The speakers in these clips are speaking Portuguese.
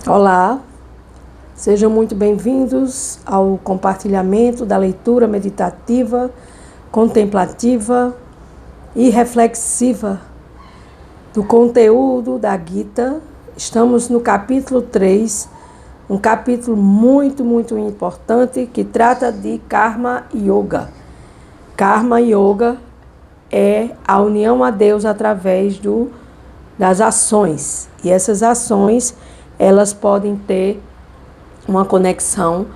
Olá, sejam muito bem-vindos ao compartilhamento da leitura meditativa, contemplativa e reflexiva do conteúdo da Gita. Estamos no capítulo 3, um capítulo muito importante que trata de Karma Yoga. Karma Yoga é a união a Deus através das ações, e essas ações elas podem ter uma conexão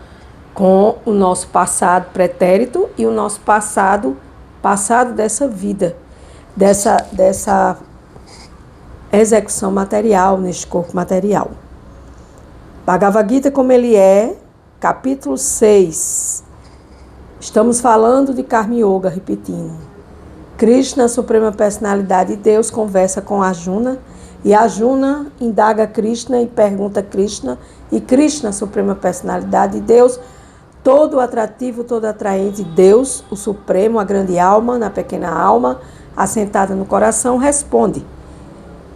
com o nosso passado pretérito e o nosso passado dessa vida, dessa execução material, neste corpo material. Bhagavad Gita como ele é, capítulo 6. Estamos falando de Karma Yoga, repetindo. Krishna, a Suprema Personalidade de Deus, conversa com Arjuna, e Arjuna indaga Krishna e pergunta a Krishna, e Krishna, a Suprema Personalidade de Deus, todo atrativo, todo atraente, Deus, o Supremo, a grande alma, na pequena alma, assentada no coração, responde.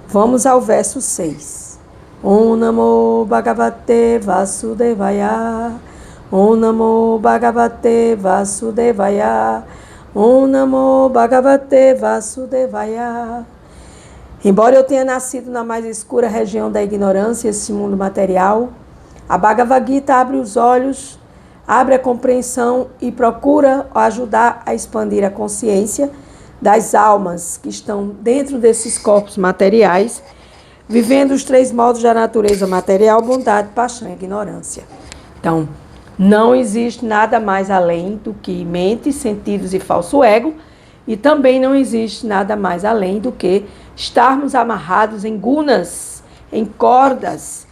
Vamos ao verso 6. Om Namo Bhagavate Vasudevaya, Om Namo Bhagavate Vasudevaya, Om Namo Bhagavate Vasudevaya. Embora eu tenha nascido na mais escura região da ignorância, esse mundo material, a Bhagavad Gita abre os olhos, abre a compreensão e procura ajudar a expandir a consciência das almas que estão dentro desses corpos materiais, vivendo os 3 modos da natureza material: bondade, paixão e ignorância. Então, não existe nada mais além do que mente, sentidos e falso ego, e também não existe nada mais além do que estarmos amarrados em gunas, em cordas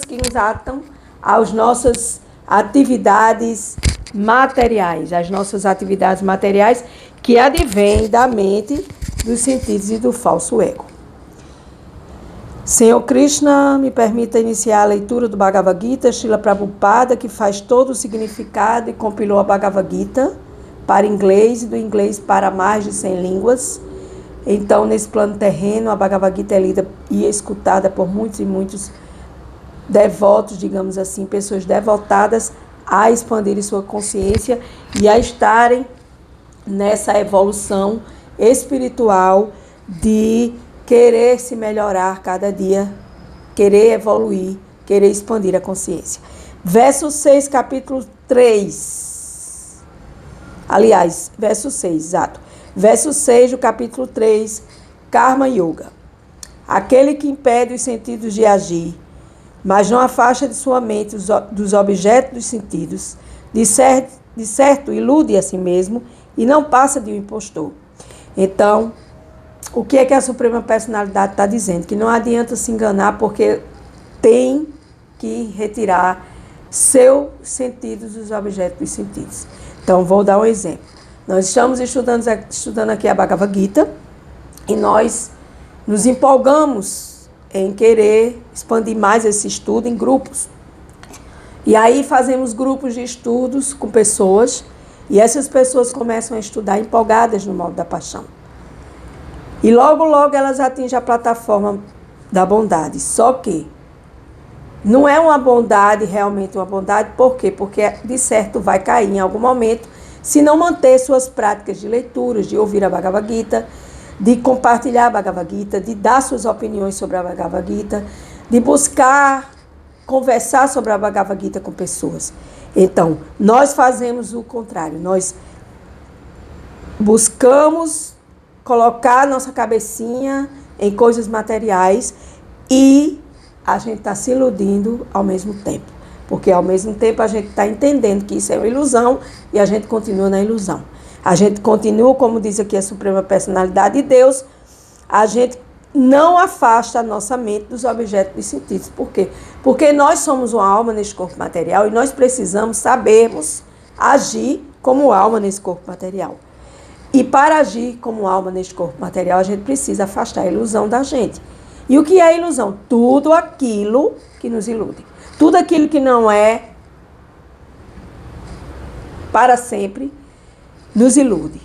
que nos atam às nossas atividades materiais, que advêm da mente, dos sentidos e do falso ego. Senhor Krishna, me permita iniciar a leitura do Bhagavad Gita. Srila Prabhupada, que faz todo o significado e compilou a Bhagavad Gita para inglês e do inglês para mais de 100 línguas. Então, nesse plano terreno, a Bhagavad Gita é lida e escutada por muitos e muitos devotos, digamos assim, pessoas devotadas a expandirem sua consciência e a estarem nessa evolução espiritual de querer se melhorar cada dia, querer evoluir, querer expandir a consciência. Verso 6, capítulo 3. Aliás, verso 6, exato. Verso 6 do capítulo 3, Karma Yoga. Aquele que impede os sentidos de agir, mas não afasta de sua mente dos objetos dos sentidos, de certo ilude a si mesmo e não passa de um impostor. Então, o que é que a Suprema Personalidade está dizendo? Que não adianta se enganar, porque tem que retirar seus sentidos dos objetos dos sentidos. Então, vou dar um exemplo. Nós estamos estudando aqui a Bhagavad Gita e nós nos empolgamos em querer expandir mais esse estudo em grupos. E aí fazemos grupos de estudos com pessoas e essas pessoas começam a estudar empolgadas no modo da paixão. E logo elas atingem a plataforma da bondade. Só que não é uma bondade, realmente uma bondade. Por quê? Porque de certo vai cair em algum momento, se não manter suas práticas de leituras, de ouvir a Bhagavad Gita, de compartilhar a Bhagavad Gita, de dar suas opiniões sobre a Bhagavad Gita, de buscar conversar sobre a Bhagavad Gita com pessoas. Então, nós fazemos o contrário. Nós buscamos colocar nossa cabecinha em coisas materiais e a gente está se iludindo ao mesmo tempo. Porque ao mesmo tempo a gente está entendendo que isso é uma ilusão e a gente continua na ilusão. A gente continua, como diz aqui a Suprema Personalidade de Deus, a gente não afasta a nossa mente dos objetos dos sentidos. Por quê? Porque nós somos uma alma neste corpo material e nós precisamos sabermos agir como alma nesse corpo material. E para agir como alma neste corpo material, a gente precisa afastar a ilusão da gente. E o que é ilusão? Tudo aquilo que nos ilude. Tudo aquilo que não é para sempre nos ilude.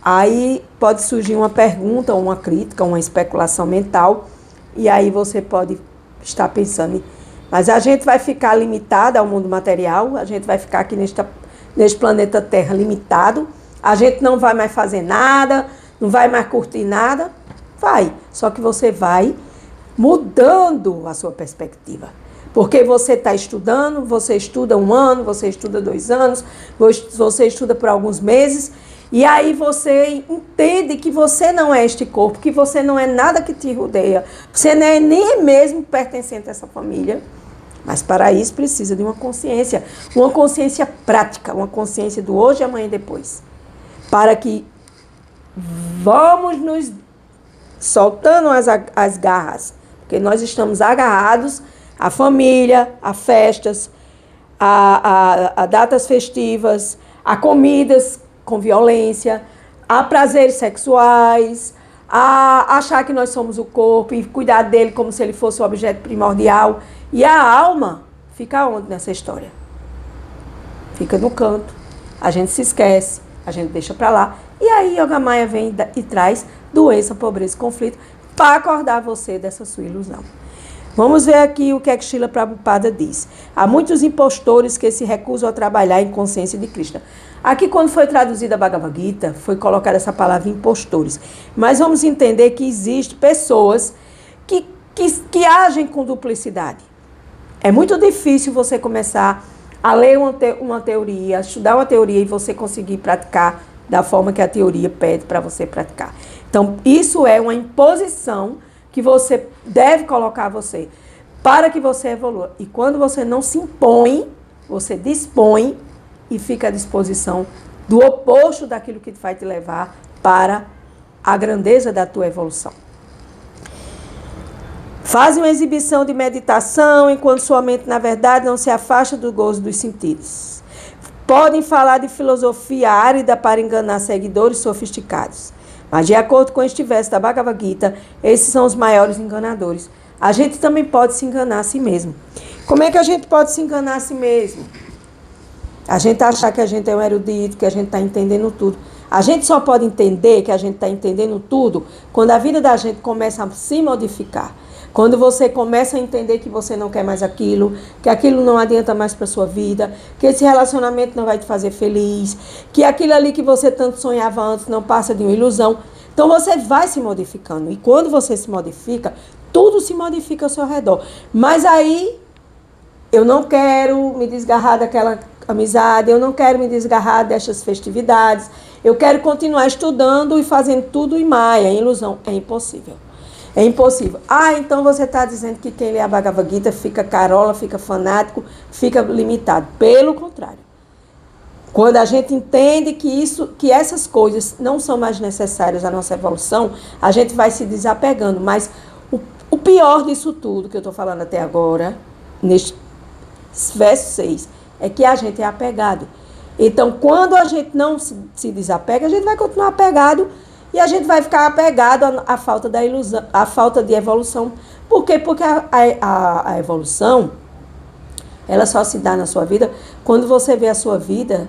Aí pode surgir uma pergunta, uma crítica, uma especulação mental, e aí você pode estar pensando, Mas a gente vai ficar limitada ao mundo material, a gente vai ficar aqui neste planeta Terra limitado, a gente não vai mais fazer nada, não vai mais curtir nada. Vai, só que você vai mudando a sua perspectiva. Porque você está estudando, você estuda 1 ano, você estuda 2 anos, você estuda por alguns meses, e aí você entende que você não é este corpo, que você não é nada que te rodeia, você não é nem mesmo pertencente a essa família. Mas para isso precisa de uma consciência prática, uma consciência do hoje, amanhã e depois. Para que vamos nos soltando as garras, porque nós estamos agarrados à família, a festas, a datas festivas, a comidas com violência, a prazeres sexuais, a achar que nós somos o corpo e cuidar dele como se ele fosse o objeto primordial. E a alma fica onde nessa história? Fica no canto. A gente se esquece, a gente deixa pra lá. E aí Yoga Maya vem e traz doença, pobreza e conflito para acordar você dessa sua ilusão. Vamos ver aqui o que é que Srila Prabhupada diz. Há muitos impostores que se recusam a trabalhar em consciência de Krishna. Aqui, quando foi traduzida a Bhagavad Gita, foi colocada essa palavra impostores. Mas vamos entender que existem pessoas que agem com duplicidade. É muito difícil você começar a ler uma teoria, estudar uma teoria e você conseguir praticar da forma que a teoria pede para você praticar. Então, isso é uma imposição que você deve colocar a você para que você evolua. E quando você não se impõe, você dispõe e fica à disposição do oposto daquilo que vai te levar para a grandeza da tua evolução. Fazem uma exibição de meditação enquanto sua mente, na verdade, não se afasta do gozo dos sentidos. Podem falar de filosofia árida para enganar seguidores sofisticados. Mas, de acordo com este verso da Bhagavad Gita, esses são os maiores enganadores. A gente também pode se enganar a si mesmo. Como é que a gente pode se enganar a si mesmo? A gente achar que a gente é um erudito, que a gente está entendendo tudo. A gente só pode entender que a gente está entendendo tudo quando a vida da gente começa a se modificar. Quando você começa a entender que você não quer mais aquilo, que aquilo não adianta mais para a sua vida, que esse relacionamento não vai te fazer feliz, que aquilo ali que você tanto sonhava antes não passa de uma ilusão. Então você vai se modificando. E quando você se modifica, tudo se modifica ao seu redor. Mas aí, eu não quero me desgarrar daquela amizade, eu não quero me desgarrar destas festividades, eu quero continuar estudando e fazendo tudo em Maya, em ilusão. É impossível. É impossível. Então você está dizendo que quem lê a Bhagavad Gita fica carola, fica fanático, fica limitado. Pelo contrário. Quando a gente entende que essas coisas não são mais necessárias à nossa evolução, a gente vai se desapegando. Mas o pior disso tudo que eu estou falando até agora, neste verso 6, é que a gente é apegado. Então, quando a gente não se desapega, a gente vai continuar apegado. E a gente vai ficar apegado à falta da ilusão, à falta de evolução. Por quê? Porque a evolução, ela só se dá na sua vida quando você vê a sua vida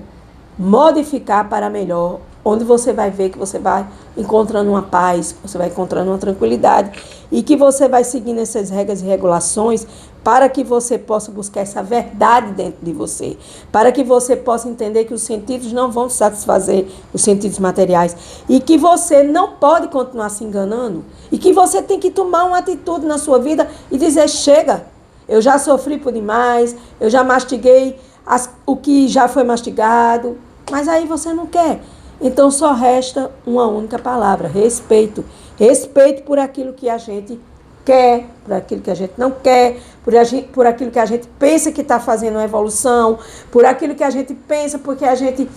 modificar para melhor, onde você vai ver que você vai encontrando uma paz, você vai encontrando uma tranquilidade e que você vai seguindo essas regras e regulações para que você possa buscar essa verdade dentro de você, para que você possa entender que os sentidos não vão satisfazer os sentidos materiais e que você não pode continuar se enganando e que você tem que tomar uma atitude na sua vida e dizer, chega, eu já sofri por demais, eu já mastiguei o que já foi mastigado, mas aí você não quer. Então só resta uma única palavra, respeito. Respeito por aquilo que a gente quer, por aquilo que a gente não quer, por aquilo que a gente pensa que está fazendo uma evolução, por aquilo que a gente pensa, porque a gente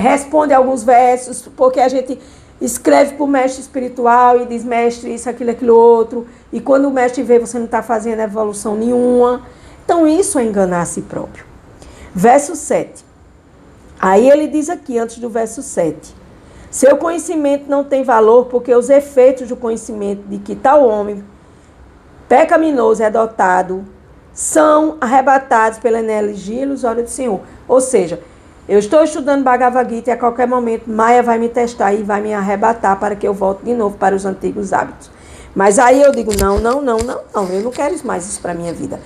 responde alguns versos, porque a gente escreve para o mestre espiritual e diz, mestre, isso, aquilo, outro, e quando o mestre vê, você não está fazendo evolução nenhuma. Então isso é enganar a si próprio. Verso 7. Aí ele diz aqui, antes do verso 7, seu conhecimento não tem valor porque os efeitos do conhecimento de que tal homem pecaminoso é dotado são arrebatados pela energia ilusória do Senhor. Ou seja, eu estou estudando Bhagavad Gita e a qualquer momento Maya vai me testar e vai me arrebatar para que eu volte de novo para os antigos hábitos. Mas aí eu digo, não, eu não quero mais isso para a minha vida.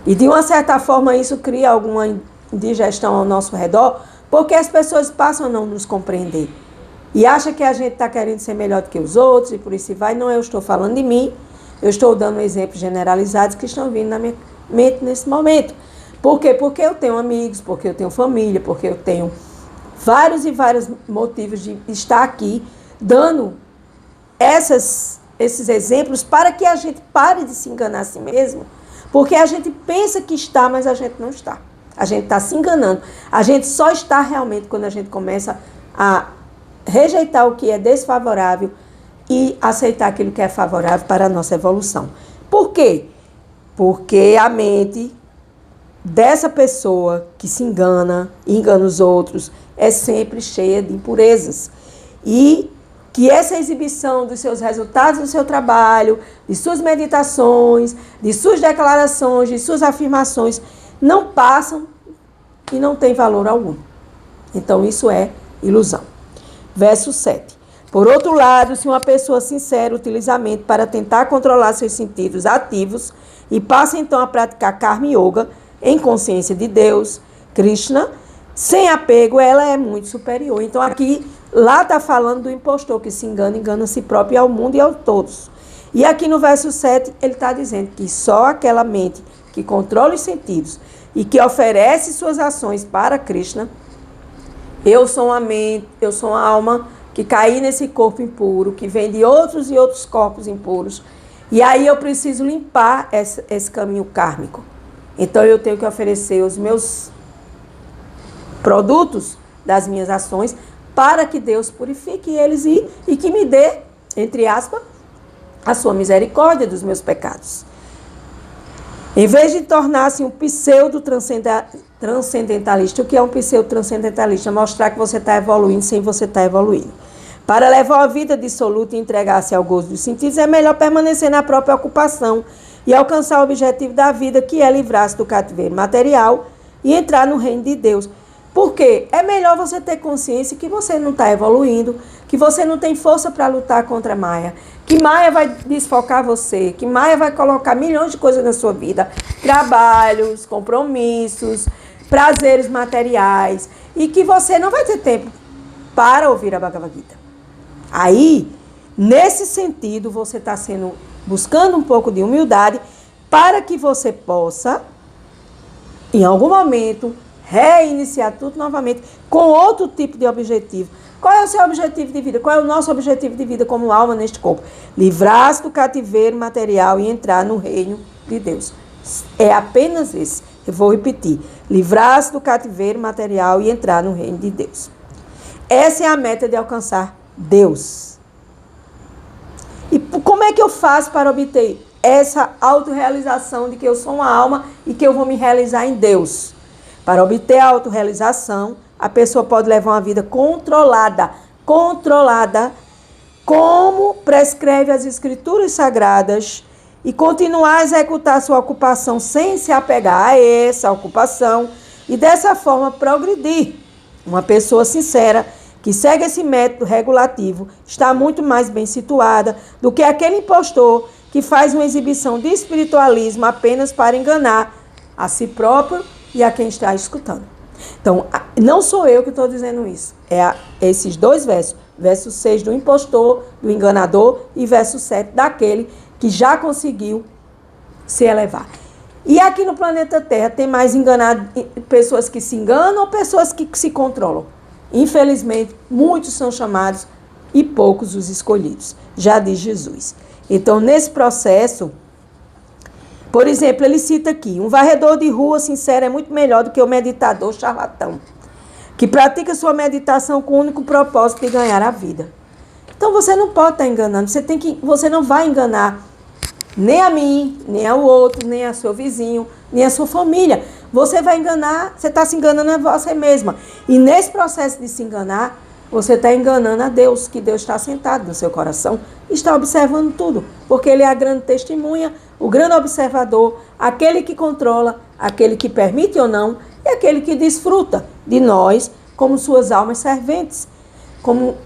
E de uma certa forma isso cria alguma indigestão ao nosso redor, porque as pessoas passam a não nos compreender. E acham que a gente está querendo ser melhor do que os outros, e por isso vai. Não, eu estou falando de mim, eu estou dando exemplos generalizados que estão vindo na minha mente nesse momento. Por quê? Porque eu tenho amigos, porque eu tenho família, porque eu tenho vários e vários motivos de estar aqui dando esses exemplos para que a gente pare de se enganar a si mesmo, porque a gente pensa que está, mas a gente não está. A gente está se enganando. A gente só está realmente quando a gente começa a rejeitar o que é desfavorável e aceitar aquilo que é favorável para a nossa evolução. Por quê? Porque a mente dessa pessoa que se engana e engana os outros é sempre cheia de impurezas. E que essa exibição dos seus resultados do seu trabalho, de suas meditações, de suas declarações, de suas afirmações, não passam e não tem valor algum. Então isso é ilusão. Verso 7. Por outro lado, se uma pessoa sincera utiliza a mente para tentar controlar seus sentidos ativos e passa então a praticar Karma Yoga em consciência de Deus, Krishna, sem apego, ela é muito superior. Então aqui, lá está falando do impostor que se engana a si próprio e ao mundo e a todos. E aqui no verso 7, ele está dizendo que só aquela mente que controla os sentidos e que oferece suas ações para Krishna, eu sou uma mente, eu sou uma alma que caí nesse corpo impuro, que vem de outros e outros corpos impuros. E aí eu preciso limpar esse caminho kármico. Então eu tenho que oferecer os meus produtos das minhas ações para que Deus purifique eles e que me dê, entre aspas, a sua misericórdia dos meus pecados. Em vez de tornar-se um pseudo-transcendentalista, o que é um pseudo-transcendentalista? Mostrar que você está evoluindo sem você estar evoluindo. Para levar uma vida dissoluta e entregar-se ao gozo dos sentidos, é melhor permanecer na própria ocupação e alcançar o objetivo da vida, que é livrar-se do cativeiro material e entrar no reino de Deus. Por quê? É melhor você ter consciência que você não está evoluindo, que você não tem força para lutar contra Maya, que Maya vai desfocar você, que Maya vai colocar milhões de coisas na sua vida, trabalhos, compromissos, prazeres materiais, e que você não vai ter tempo para ouvir a Bhagavad Gita. Aí, nesse sentido, você está buscando um pouco de humildade para que você possa, em algum momento, reiniciar tudo novamente com outro tipo de objetivo. Qual é o seu objetivo de vida? Qual é o nosso objetivo de vida como alma neste corpo? Livrar-se do cativeiro material e entrar no reino de Deus. É apenas esse. Eu vou repetir. Livrar-se do cativeiro material e entrar no reino de Deus. Essa é a meta de alcançar Deus. E como é que eu faço para obter essa autorrealização de que eu sou uma alma e que eu vou me realizar em Deus? Para obter a autorrealização, a pessoa pode levar uma vida controlada, como prescreve as escrituras sagradas, e continuar a executar sua ocupação sem se apegar a essa ocupação e dessa forma progredir. Uma pessoa sincera que segue esse método regulativo está muito mais bem situada do que aquele impostor que faz uma exibição de espiritualismo apenas para enganar a si próprio e a quem está escutando. Então, não sou eu que estou dizendo isso. É esses dois versos. Verso 6 do impostor, do enganador, e verso 7 daquele que já conseguiu se elevar. E aqui no planeta Terra tem mais pessoas que se enganam ou pessoas que se controlam. Infelizmente, muitos são chamados e poucos os escolhidos. Já diz Jesus. Então, nesse processo, por exemplo, ele cita aqui, um varredor de rua sincero é muito melhor do que o meditador charlatão, que pratica sua meditação com o único propósito de ganhar a vida. Então, você não pode estar enganando, você não vai enganar nem a mim, nem ao outro, nem a seu vizinho, nem a sua família. Você vai enganar, você está se enganando a você mesma. E nesse processo de se enganar, você está enganando a Deus, que Deus está sentado no seu coração, está observando tudo, porque Ele é a grande testemunha, o grande observador, aquele que controla, aquele que permite ou não, e aquele que desfruta de nós como suas almas serventes, como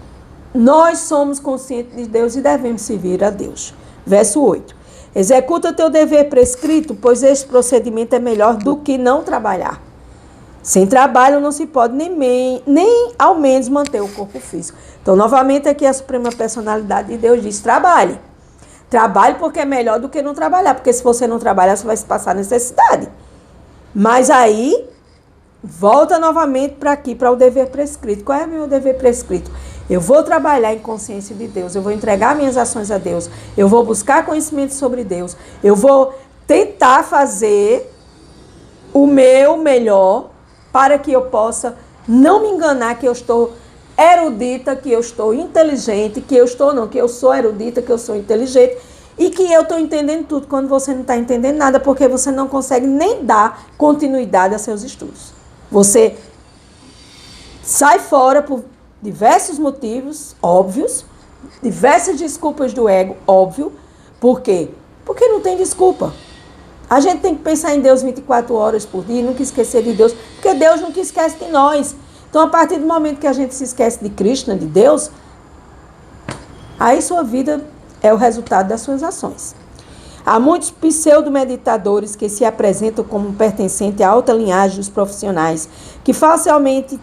nós somos conscientes de Deus e devemos servir a Deus. Verso 8. Executa teu dever prescrito, pois este procedimento é melhor do que não trabalhar. Sem trabalho não se pode nem ao menos manter o corpo físico. Então, novamente, aqui a Suprema Personalidade de Deus diz, trabalhe. Trabalhe porque é melhor do que não trabalhar, porque se você não trabalhar, você vai se passar necessidade. Mas aí, volta novamente para aqui, para o dever prescrito. Qual é o meu dever prescrito? Eu vou trabalhar em consciência de Deus, eu vou entregar minhas ações a Deus, eu vou buscar conhecimento sobre Deus, eu vou tentar fazer o meu melhor para que eu possa não me enganar que eu estou erudita, que eu estou inteligente, que eu sou erudita, que eu sou inteligente e que eu estou entendendo tudo quando você não está entendendo nada, porque você não consegue nem dar continuidade a seus estudos. Você sai fora por diversos motivos óbvios, diversas desculpas do ego, óbvio. Por quê? Porque não tem desculpa. A gente tem que pensar em Deus 24 horas por dia, nunca esquecer de Deus, porque Deus nunca esquece de nós. Então, a partir do momento que a gente se esquece de Krishna, de Deus, aí sua vida é o resultado das suas ações. Há muitos pseudo-meditadores que se apresentam como pertencentes à alta linhagem dos profissionais, que falsamente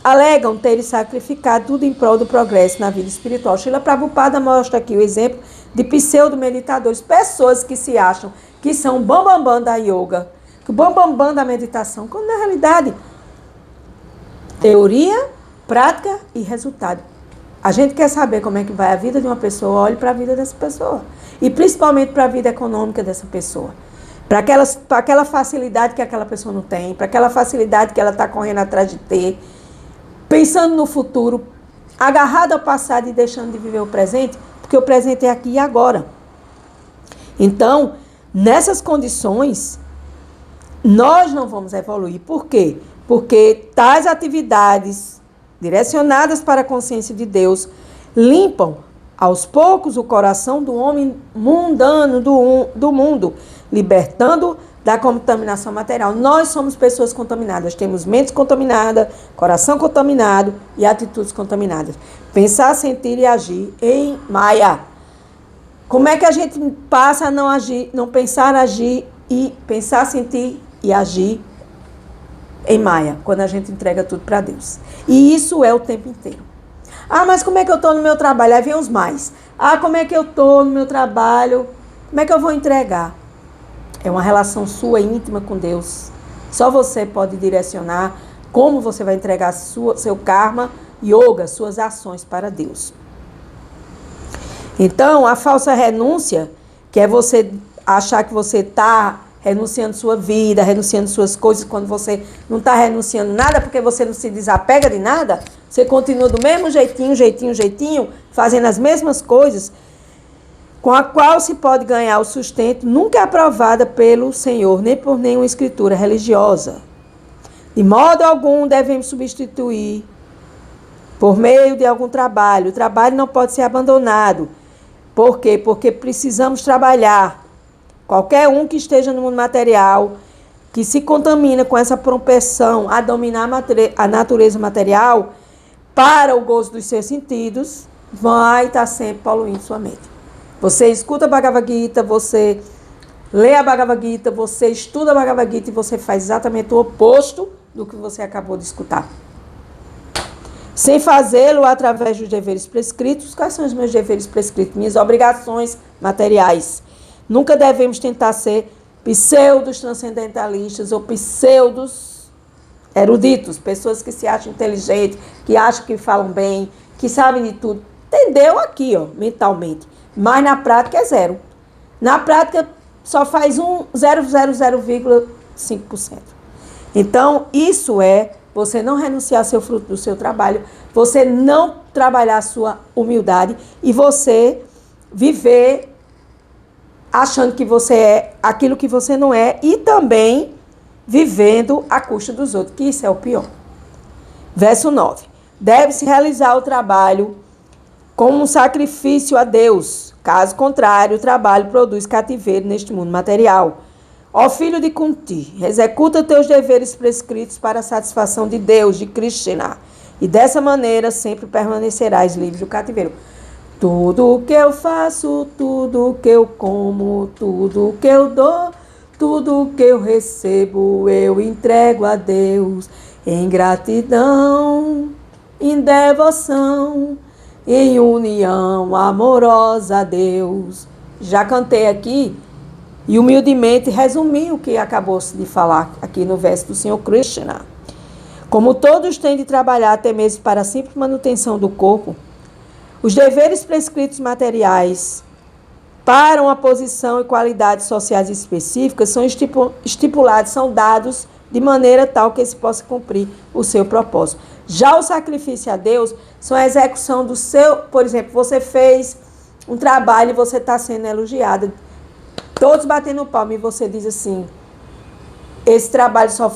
alegam terem sacrificado tudo em prol do progresso na vida espiritual. Srila Prabhupada mostra aqui o exemplo de pseudo-meditadores, pessoas que se acham que são o bambambam da yoga, que o bambambam da meditação, quando na realidade, teoria, prática e resultado. A gente quer saber como é que vai a vida de uma pessoa, olhe para a vida dessa pessoa. E principalmente para a vida econômica dessa pessoa. Para aquela facilidade que aquela pessoa não tem, para aquela facilidade que ela está correndo atrás de ter, pensando no futuro, agarrado ao passado e deixando de viver o presente, porque o presente é aqui e agora. Então, nessas condições, nós não vamos evoluir. Por quê? Porque tais atividades direcionadas para a consciência de Deus limpam aos poucos o coração do homem mundano do mundo, libertando da contaminação material. Nós somos pessoas contaminadas, temos mente contaminada, coração contaminado e atitudes contaminadas. Pensar, sentir e agir em Maya. Como é que a gente passa a não agir, não pensar, agir e pensar, sentir e agir em Maya, quando a gente entrega tudo para Deus? E isso é o tempo inteiro. Ah, mas como é que eu estou no meu trabalho? Aí vem os mais. Ah, como é que eu estou no meu trabalho? Como é que eu vou entregar? É uma relação sua íntima com Deus. Só você pode direcionar como você vai entregar seu karma, yoga, suas ações para Deus. Então, a falsa renúncia, que é você achar que você está renunciando sua vida, renunciando suas coisas, quando você não está renunciando nada, porque você não se desapega de nada, você continua do mesmo jeitinho, fazendo as mesmas coisas, com a qual se pode ganhar o sustento, nunca é aprovada pelo Senhor, nem por nenhuma escritura religiosa. De modo algum devemos substituir por meio de algum trabalho. O trabalho não pode ser abandonado. Por quê? Porque precisamos trabalhar. Qualquer um que esteja no mundo material, que se contamina com essa propensão a dominar a natureza material para o gozo dos seus sentidos, vai estar sempre poluindo sua mente. Você escuta a Bhagavad Gita, você lê a Bhagavad Gita, você estuda a Bhagavad Gita e você faz exatamente o oposto do que você acabou de escutar. Sem fazê-lo através dos deveres prescritos. Quais são os meus deveres prescritos? Minhas obrigações materiais. Nunca devemos tentar ser pseudos transcendentalistas ou pseudos eruditos, pessoas que se acham inteligentes, que acham que falam bem, que sabem de tudo. Entendeu aqui, ó, mentalmente. Mas na prática é zero. Na prática só faz 0,5%. Então, isso é você não renunciar ao seu fruto do seu trabalho, você não trabalhar a sua humildade e você viver achando que você é aquilo que você não é e também vivendo à custa dos outros, que isso é o pior. Verso 9. Deve-se realizar o trabalho como um sacrifício a Deus. Caso contrário, o trabalho produz cativeiro neste mundo material. Ó filho de Kunti, executa teus deveres prescritos para a satisfação de Deus, de Krishna, e dessa maneira sempre permanecerás livre do cativeiro. Tudo que eu faço, tudo que eu como, tudo que eu dou, tudo que eu recebo, eu entrego a Deus em gratidão, em devoção, em união amorosa a Deus. Já cantei aqui e humildemente resumi o que acabou de falar aqui no verso do Senhor Krishna. Como todos têm de trabalhar até mesmo para a simples manutenção do corpo, os deveres prescritos materiais para uma posição e qualidades sociais específicas são estipulados, são dados de maneira tal que se possa cumprir o seu propósito. Já o sacrifício a Deus são a execução do seu, por exemplo, você fez um trabalho e você está sendo elogiado, todos batendo palma e você diz assim, esse trabalho só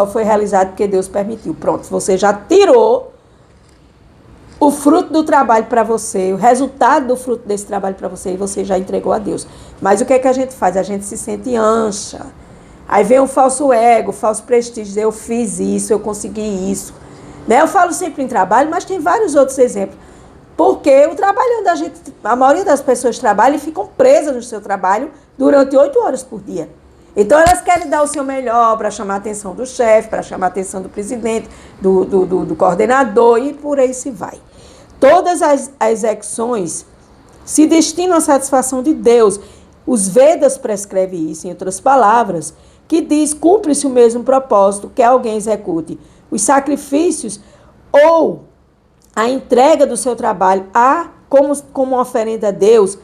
foi realizado porque Deus permitiu. Pronto, você já tirou o fruto do trabalho para você, o resultado do fruto desse trabalho para você, e você já entregou a Deus. Mas o que é que a gente faz? A gente se sente ancha. Aí vem um falso ego, falso prestígio, eu fiz isso, eu consegui isso. Né? Eu falo sempre em trabalho, mas tem vários outros exemplos. Porque o trabalho onde a maioria das pessoas trabalha e ficam presas no seu trabalho durante 8 horas por dia. Então elas querem dar o seu melhor para chamar a atenção do chefe, para chamar a atenção do presidente, do coordenador e por aí se vai. Todas as execuções se destinam à satisfação de Deus. Os Vedas prescrevem isso, em outras palavras, que diz, cumpre-se o mesmo propósito que alguém execute os sacrifícios ou a entrega do seu trabalho como uma oferenda a Deus.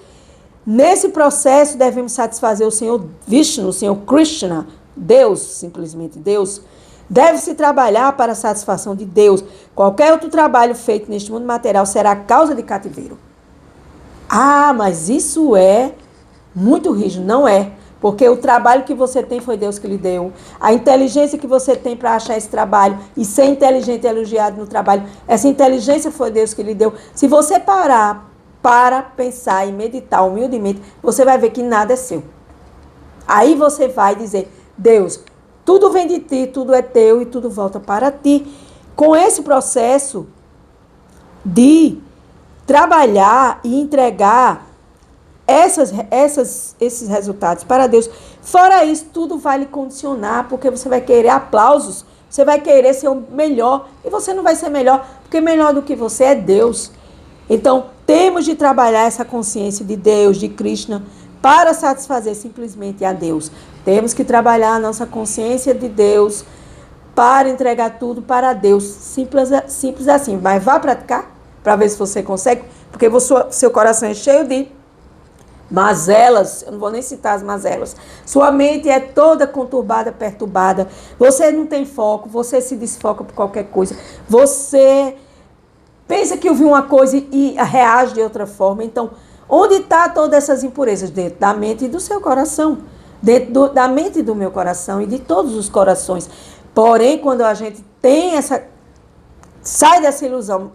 Nesse processo devemos satisfazer o Senhor Vishnu, o Senhor Krishna, Deus, simplesmente Deus. Deve-se trabalhar para a satisfação de Deus. Qualquer outro trabalho feito neste mundo material será causa de cativeiro. Ah, mas isso é muito rígido. Não é. Porque o trabalho que você tem foi Deus que lhe deu. A inteligência que você tem para achar esse trabalho e ser inteligente e elogiado no trabalho, essa inteligência foi Deus que lhe deu. Se você parar para pensar e meditar humildemente, você vai ver que nada é seu. Aí você vai dizer, Deus, tudo vem de ti, tudo é teu e tudo volta para ti. Com esse processo de trabalhar e entregar esses resultados para Deus, fora isso, tudo vai lhe condicionar, porque você vai querer aplausos, você vai querer ser o melhor, e você não vai ser melhor, porque melhor do que você é Deus. Então, temos de trabalhar essa consciência de Deus, de Krishna, para satisfazer simplesmente a Deus. Temos que trabalhar a nossa consciência de Deus para entregar tudo para Deus. Simples assim. Mas vá praticar para ver se você consegue, porque seu coração é cheio de mazelas, eu não vou nem citar as mazelas. Sua mente é toda conturbada, perturbada. Você não tem foco, você se desfoca por qualquer coisa. Você pensa que ouviu uma coisa e reage de outra forma. Então, onde está todas essas impurezas? Dentro da mente e do seu coração. Dentro da mente e do meu coração e de todos os corações. Porém, quando a gente tem sai dessa ilusão,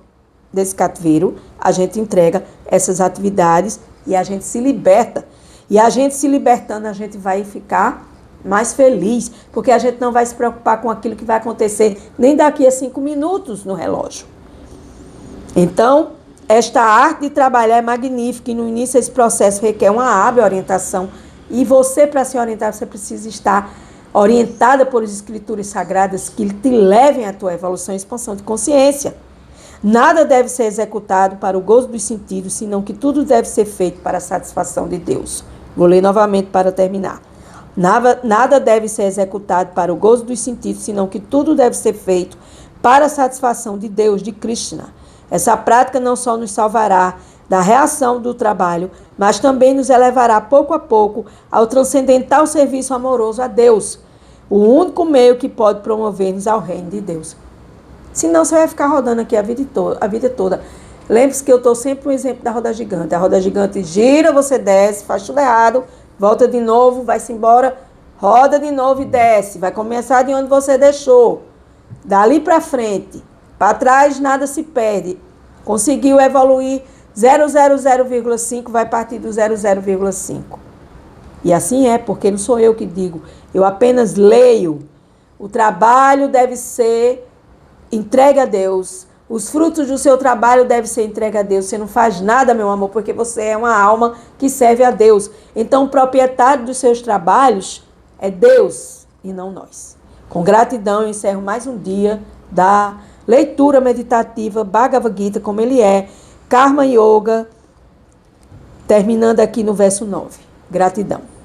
desse cativeiro, a gente entrega essas atividades e a gente se liberta. E a gente se libertando, a gente vai ficar mais feliz, porque a gente não vai se preocupar com aquilo que vai acontecer nem daqui a 5 minutos no relógio. Então, esta arte de trabalhar é magnífica e no início esse processo requer uma hábil orientação. E você, para se orientar, você precisa estar orientada por escrituras sagradas que te levem à tua evolução e expansão de consciência. Nada deve ser executado para o gozo dos sentidos, senão que tudo deve ser feito para a satisfação de Deus. Vou ler novamente para terminar. Nada deve ser executado para o gozo dos sentidos, senão que tudo deve ser feito para a satisfação de Deus, de Krishna. Essa prática não só nos salvará da reação do trabalho, mas também nos elevará pouco a pouco ao transcendental serviço amoroso a Deus, o único meio que pode promover-nos ao reino de Deus. Senão você vai ficar rodando aqui a vida toda. Lembre-se que eu estou sempre um exemplo da roda gigante. A roda gigante gira, você desce, faz tudo errado, volta de novo, vai-se embora, roda de novo e desce. Vai começar de onde você deixou. Dali para frente. Para trás nada se perde. Conseguiu evoluir 0,0,5, vai partir do 0,0,5. E assim é, porque não sou eu que digo. Eu apenas leio. O trabalho deve ser entregue a Deus. Os frutos do seu trabalho devem ser entregues a Deus. Você não faz nada, meu amor, porque você é uma alma que serve a Deus. Então, o proprietário dos seus trabalhos é Deus e não nós. Com gratidão, eu encerro mais um dia da leitura meditativa Bhagavad Gita, como ele é, Karma Yoga, terminando aqui no verso 9. Gratidão.